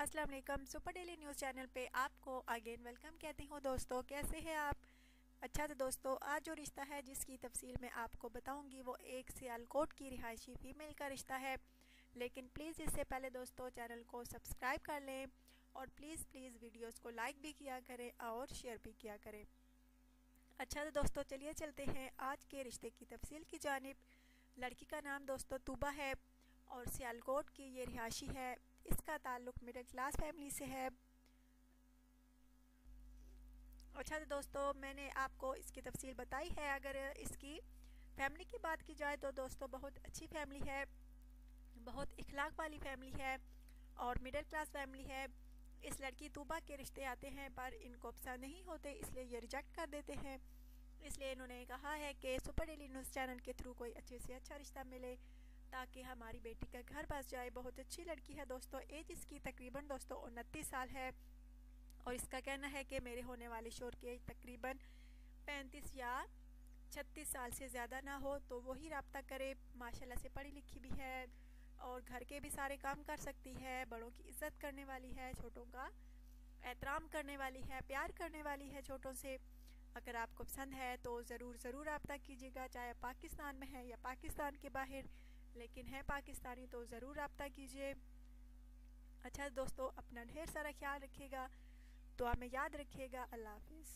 अस्सलाम वालेकुम। Super daily news channel पे आपको अगेन वेलकम कहती हूँ। दोस्तों कैसे हैं आप? अच्छा तो दोस्तों, आज जो रिश्ता है जिसकी तफसील मैं आपको बताऊंगी वो एक सियालकोट की रिहायशी फ़ीमेल का रिश्ता है। लेकिन प्लीज़ इससे पहले दोस्तों चैनल को सब्सक्राइब कर लें और प्लीज़ वीडियोस को लाइक भी किया करें और शेयर भी किया करें। अच्छा तो दोस्तों चलिए चलते हैं आज के रिश्ते की तफसील की जानिब। लड़की का नाम दोस्तों तूबा है और सियालकोट की ये रिहायशी है। इसका ताल्लुक मिडिल क्लास फैमिली से है। अच्छा तो दोस्तों मैंने आपको इसकी तफसील बताई है। अगर इसकी फैमिली की बात की जाए तो दोस्तों बहुत अच्छी फैमिली है, बहुत इखलाक वाली फैमिली है और मिडिल क्लास फैमिली है। इस लड़की तूबा के रिश्ते आते हैं पर इनको पसंद नहीं होते, इसलिए ये रिजेक्ट कर देते हैं। इसलिए इन्होंने कहा है कि सुपर डेली न्यूज़ चैनल के थ्रू कोई अच्छे से अच्छा रिश्ता मिले ताकि हमारी बेटी का घर बस जाए। बहुत अच्छी लड़की है दोस्तों। एज इसकी तकरीबन दोस्तों 29 साल है और इसका कहना है कि मेरे होने वाले शोर की एज तकरीबन 35 या 36 साल से ज़्यादा ना हो तो वही रब्ता करे। माशाल्लाह से पढ़ी लिखी भी है और घर के भी सारे काम कर सकती है। बड़ों की इज्जत करने वाली है, छोटों का एहतराम करने वाली है, प्यार करने वाली है छोटों से। अगर आपको पसंद है तो ज़रूर रब्ता कीजिएगा, चाहे पाकिस्तान में है या पाकिस्तान के बाहर। लेकिन है पाकिस्तानी तो ज़रूर रब्ता कीजिए। अच्छा दोस्तों, अपना ढेर सारा ख्याल रखिएगा, दुआ में याद रखिएगा। अल्लाह हाफिज़।